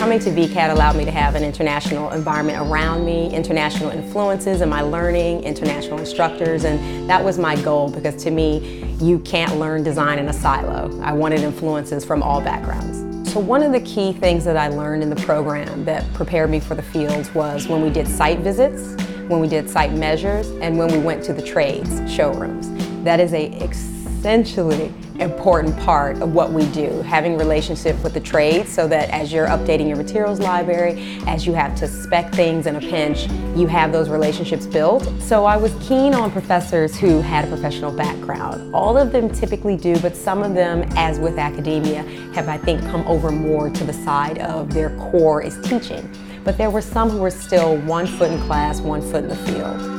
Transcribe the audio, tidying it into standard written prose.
Coming to VCAT allowed me to have an international environment around me, international influences in my learning, international instructors, and that was my goal because to me, you can't learn design in a silo. I wanted influences from all backgrounds. So one of the key things that I learned in the program that prepared me for the fields was when we did site visits, when we did site measures, and when we went to the trades showrooms. That is a essentially important part of what we do, having relationship with the trades so that as you're updating your materials library, as you have to spec things in a pinch, you have those relationships built. So I was keen on professors who had a professional background. All of them typically do, but some of them, as with academia, have I think come over more to the side of their core is teaching. But there were some who were still 1 foot in class, 1 foot in the field.